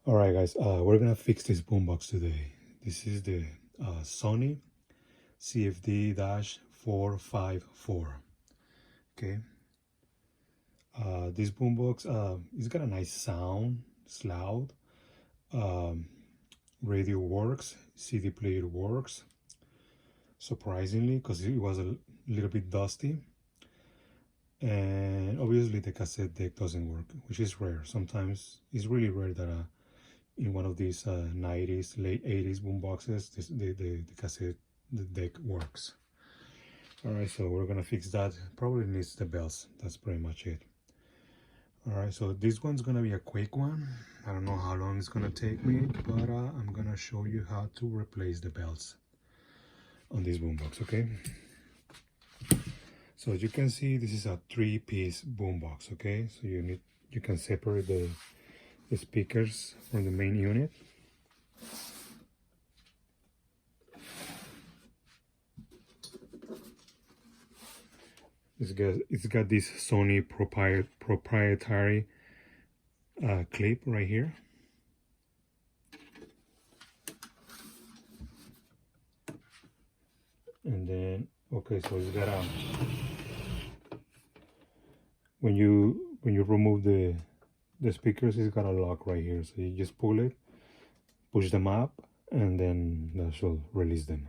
All right, guys, we're gonna fix this boombox today. This is the Sony CFD-454. Okay, this boombox it's got a nice sound. It's loud. Um, radio works. CD player works. Surprisingly, because it was a little bit dusty. And obviously the cassette deck doesn't work, which is rare. Sometimes it's really rare that in one of these 90s, late 80s boomboxes, the cassette the deck works. All right, so we're gonna fix that. Probably needs the bells. That's pretty much it. All right, so this one's gonna be a quick one. I don't know how long it's gonna take me, but I'm gonna show you how to replace the bells on this boombox. Okay. So as you can see, this is a 3-piece boombox. Okay, so you can separate the speakers from the main unit. It's got this Sony proprietary clip right here. And then, okay, so it's got a, when you remove the speakers, it's got a lock right here. So you just pull it, push them up, and then that should release them.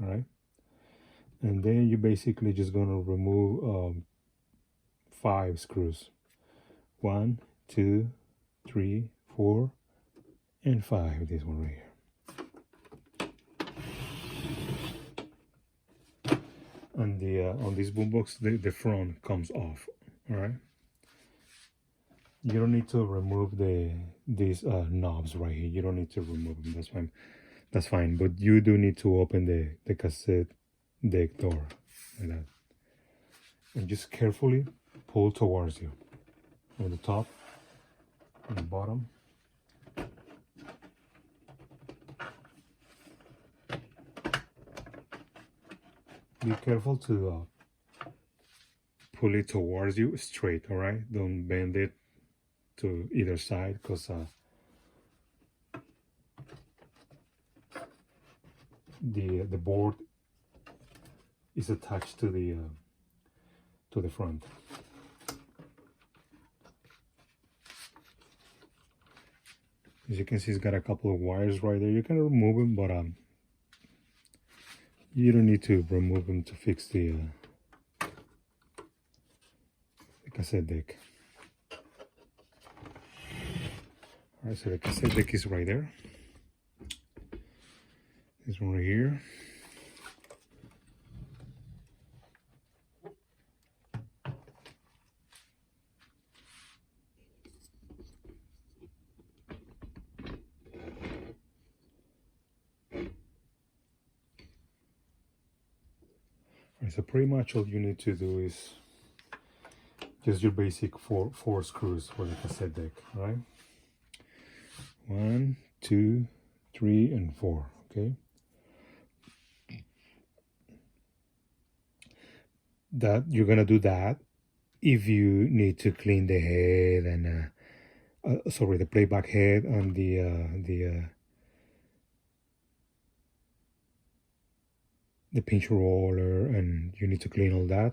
All right. And then you're basically just gonna remove 5 screws. 1, 2, 3, 4, and 5. This one right here. And on this boombox, the front comes off. All right. You don't need to remove these knobs right here. You don't need to remove them. That's fine. That's fine. But you do need to open the cassette deck door like that, and just carefully pull towards you on the top and the bottom. Be careful to pull it towards you straight. All right, don't bend it to either side, because the board is attached to the front. As you can see, it's got a couple of wires right there. You can remove them, but you don't need to remove them to fix the cassette deck. All right, so the cassette deck is right there. This one right here. All right, so pretty much all you need to do is just your basic four screws for the cassette deck. All right. 1, 2, 3, and 4. Okay. That you're gonna do that if you need to clean the head and sorry, the playback head and the pinch roller, and you need to clean all that.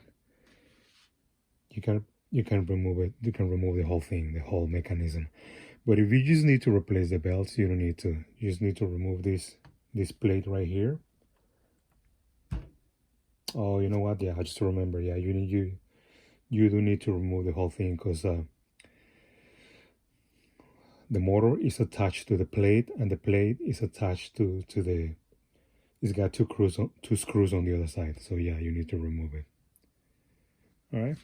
You can remove it. You can remove the whole thing, the whole mechanism. But if you just need to replace the belts, you don't need to. You just need to remove this plate right here. Oh, you know what? Yeah, I just remember. Yeah, you do need to remove the whole thing, because the motor is attached to the plate, and the plate is attached to the. It's got two screws on the other side. So yeah, you need to remove it. All right.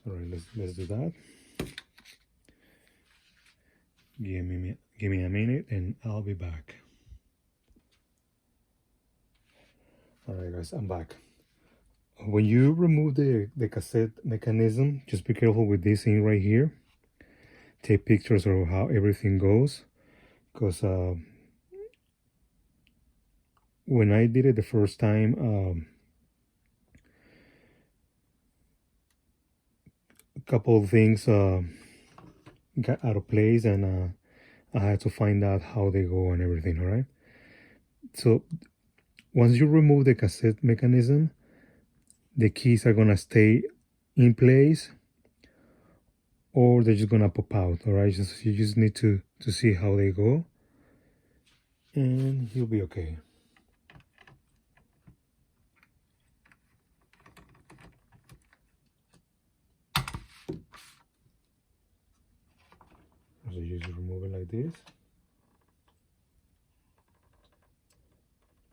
All right, let's do that. Give me a minute, and I'll be back. All right, guys, I'm back. When you remove the cassette mechanism, just be careful with this thing right here. Take pictures of how everything goes, because when I did it the first time, a couple of things got out of place, and I had to find out how they go and everything. All right. So once you remove the cassette mechanism, the keys are gonna stay in place, or they're just gonna pop out. All right. You just need to see how they go, and you'll be okay. So you just remove it like this.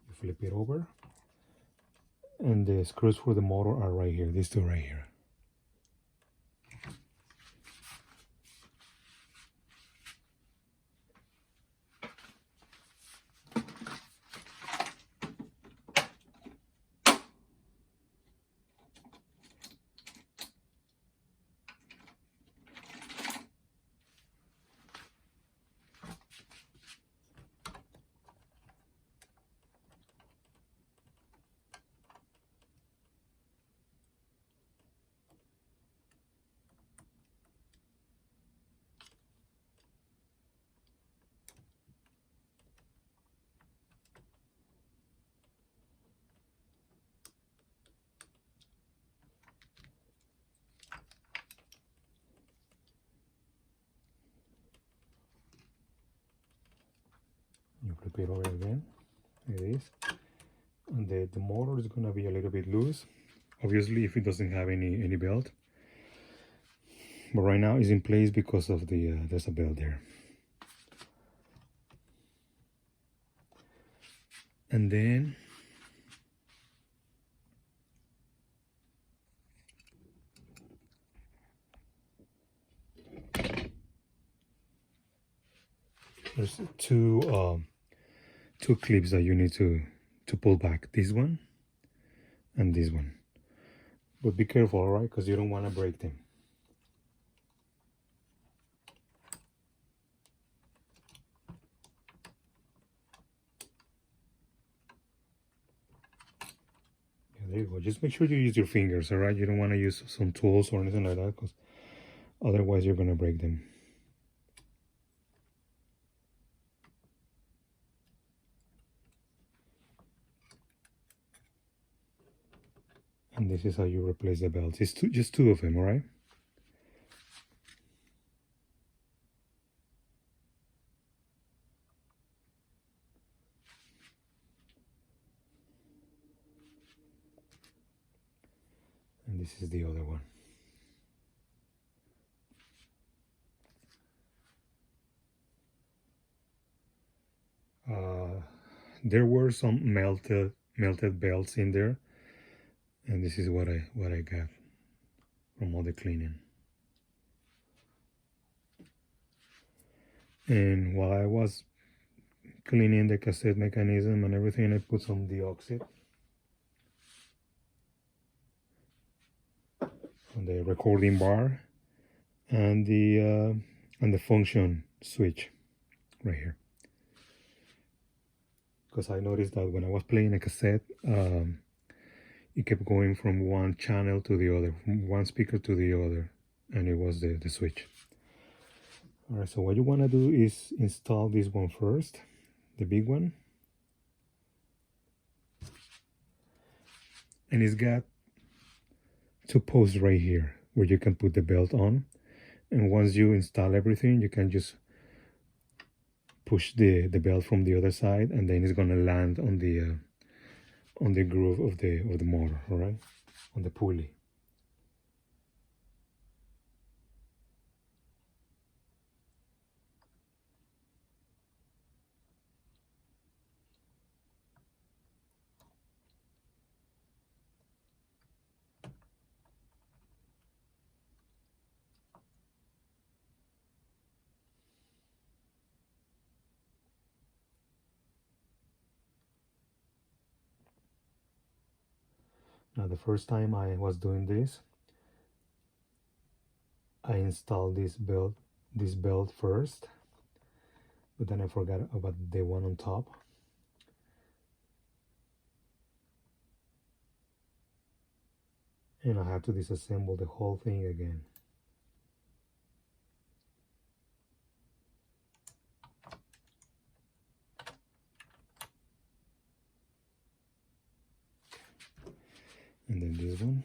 You flip it over, and the screws for the motor are right here. These two right here. You flip it over again, like this. And the motor is gonna be a little bit loose, obviously, if it doesn't have any belt. But right now it's in place because of there's a belt there. And then there's two clips that you need to pull back. This one and this one. But be careful, all right, because you don't want to break them. Yeah, there you go. Just make sure you use your fingers, all right? You don't want to use some tools or anything like that, because otherwise you're gonna break them. And this is how you replace the belts. It's just two of them, all right? And this is the other one. There were some melted belts in there, and this is what I got from all the cleaning. And while I was cleaning the cassette mechanism and everything, I put some deoxit on the recording bar and the function switch right here, because I noticed that when I was playing a cassette, it kept going from one channel to the other, from one speaker to the other, and it was the switch. All right, so what you want to do is install this one first, the big one, and it's got two posts right here where you can put the belt on, and once you install everything, you can just push the belt from the other side, and then it's gonna land on the groove of the motor, all right, on the pulley. Now, the first time I was doing this, I installed this belt first, but then I forgot about the one on top. And I have to disassemble the whole thing again. and then this one.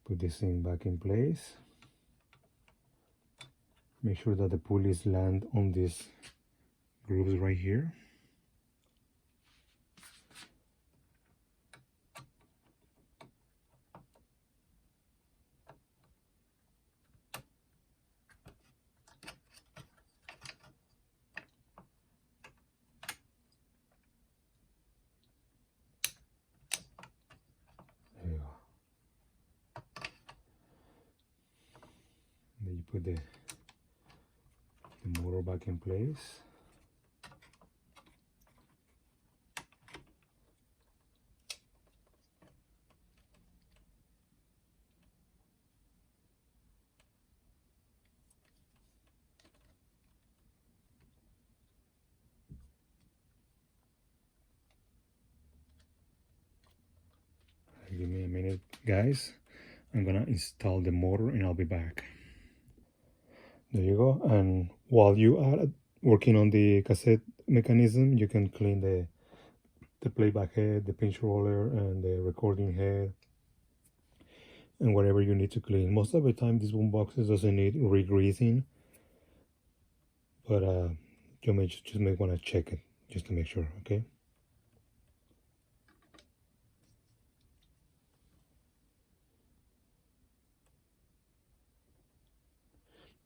Put this thing back in place. Make sure that the pulleys land on these grooves right here. There you go. And then you put the motor back in place. Give me a minute, guys. I'm gonna install the motor and I'll be back. There you go. And while you are working on the cassette mechanism, you can clean the playback head, the pinch roller, and the recording head, and whatever you need to clean. Most of the time, these boomboxes doesn't need re-greasing, but you may just want to check it just to make sure. Okay.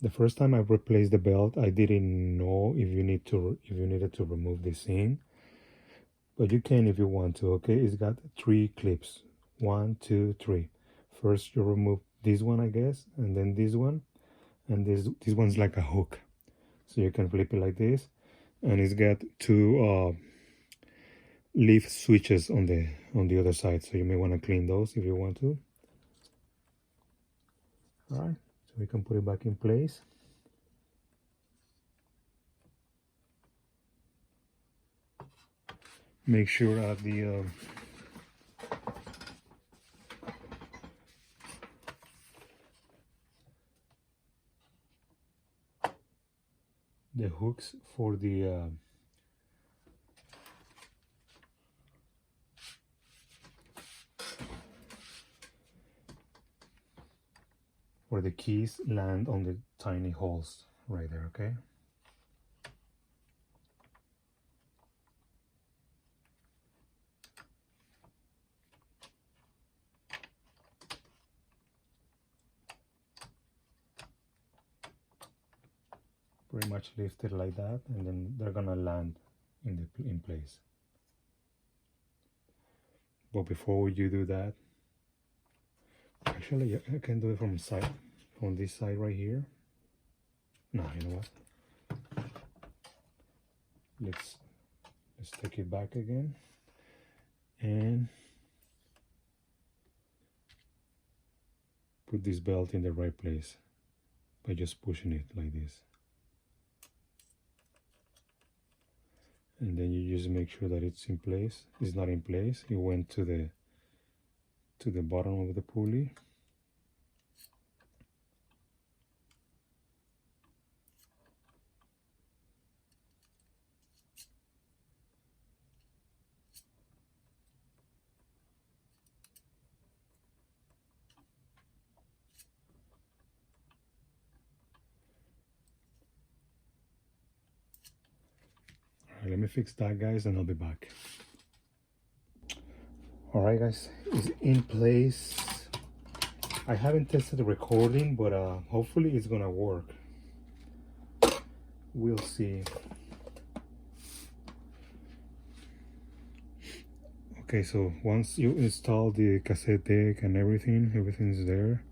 The first time I replaced the belt, I didn't know if you needed to remove this thing, but you can if you want to. Okay, it's got 3 clips. 1, 2, 3. First you remove this one, I guess, and then this one, and this one's like a hook, so you can flip it like this, and it's got 2 leaf switches on the other side, so you may want to clean those if you want to. All right. So we can put it back in place. Make sure that the hooks for the where the keys land on the tiny holes right there, okay? Pretty much lift it like that, and then they're gonna land in place. But before you do that, actually I can do it from this side right here. No, you know what? Let's take it back again and put this belt in the right place by just pushing it like this. And then you just make sure that it's in place. It's not in place. It went to the bottom of the pulley. Let me fix that, guys, and I'll be back. All right, guys, it's in place. I haven't tested the recording, but hopefully it's gonna work. We'll see. Okay, so once you install the cassette deck and everything's there.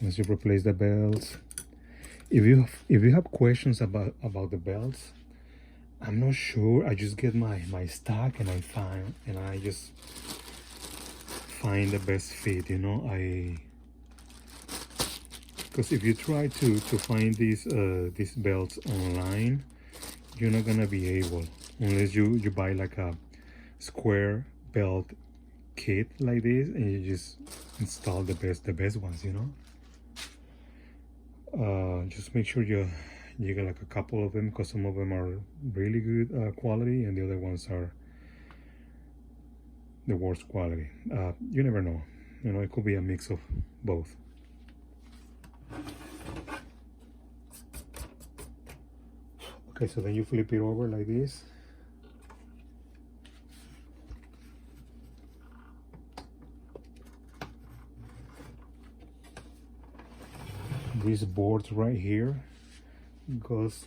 Once you replace the belts, if you have questions about the belts, I'm not sure. I just get my stock and I just find the best fit, you know. Because if you try to find these belts online, you're not gonna be able, unless you buy like a square belt kit like this, and you just install the best ones, you know. Just make sure you get like a couple of them, because some of them are really good quality, and the other ones are the worst quality. You never know, you know, it could be a mix of both. Okay, so then you flip it over like this. This board right here goes,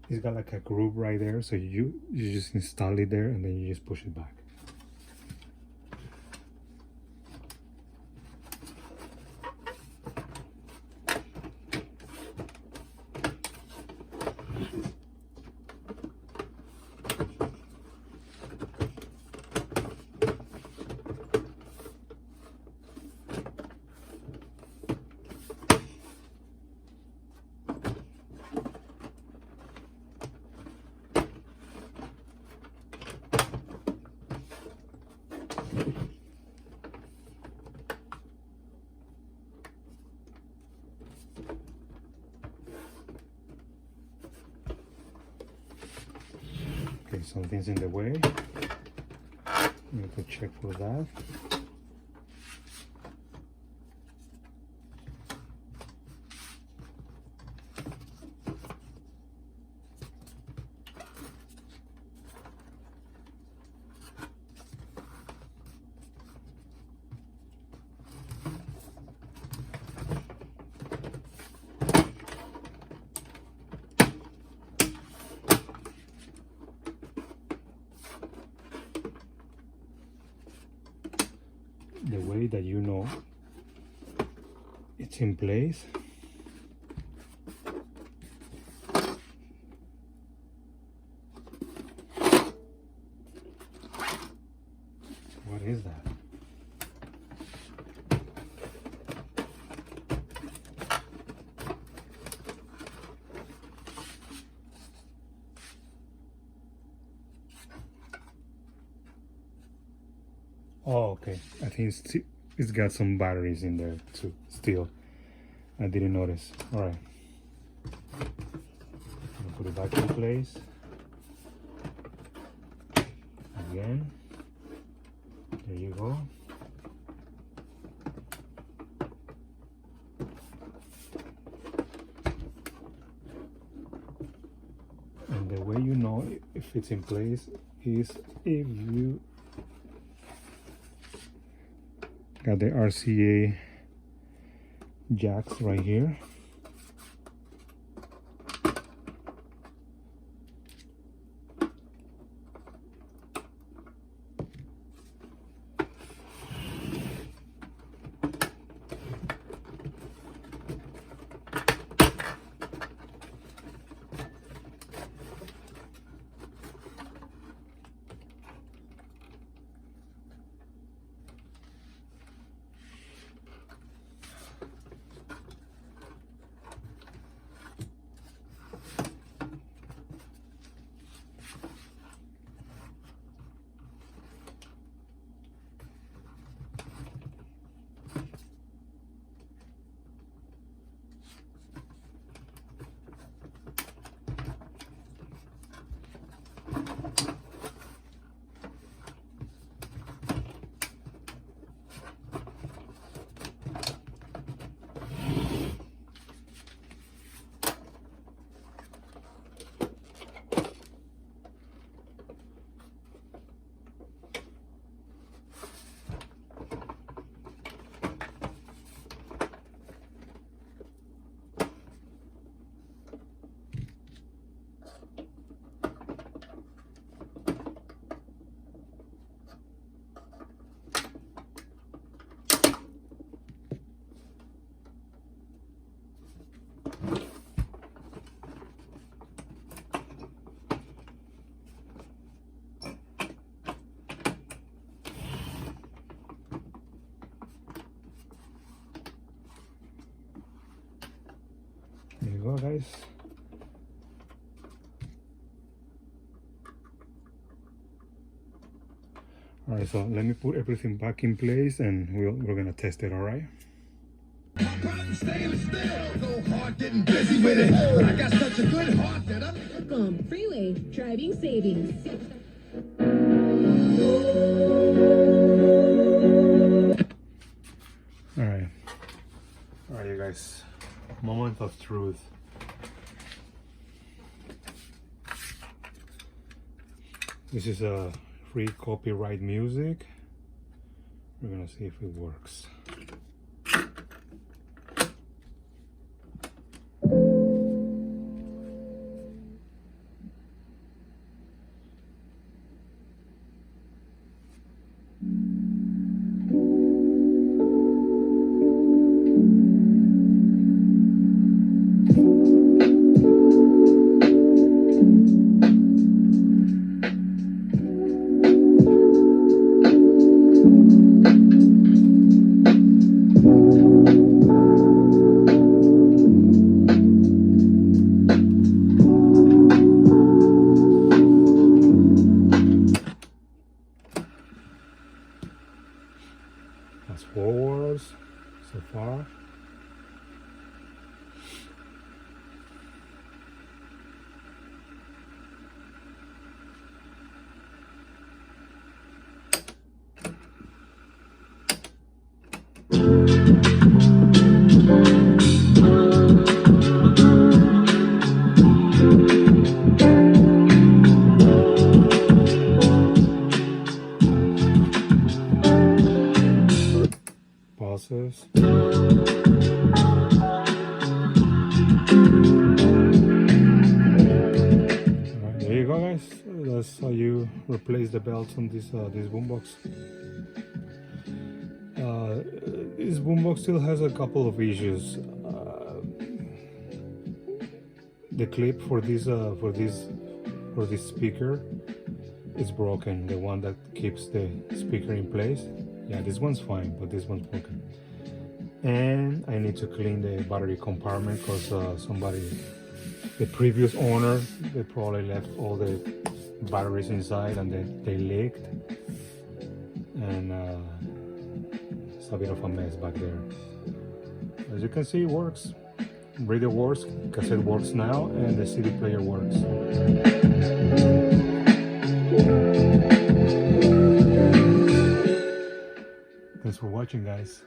it's got like a groove right there, so you just install it there, and then you just push it back. Okay, something's in the way. You have to check for that. The way that you know it's in place, what is that? Oh, okay. I think it's got some batteries in there too, still. I didn't notice. All right. I'll put it back in place. Again. There you go. And the way you know if it's in place is if you got the RCA jacks right here. There you go, guys. All All right, so let me put everything back in place and we're gonna test it. All right. Freeway driving savings. All right, you guys. Moment of truth. This is a free copyright music. We're gonna see if it works. That's forwards so far. Pauses. Alright, there you go, guys. That's how you replace the belts on this boombox. This boombox still has a couple of issues. The clip for this speaker is broken. The one that keeps the speaker in place. Yeah, this one's fine, but this one's broken. And I need to clean the battery compartment because the previous owner, they probably left all the batteries inside and they leaked. And it's a bit of a mess back there. As you can see, it works. Radio works, cassette works now, and the CD player works. Thanks for watching, guys.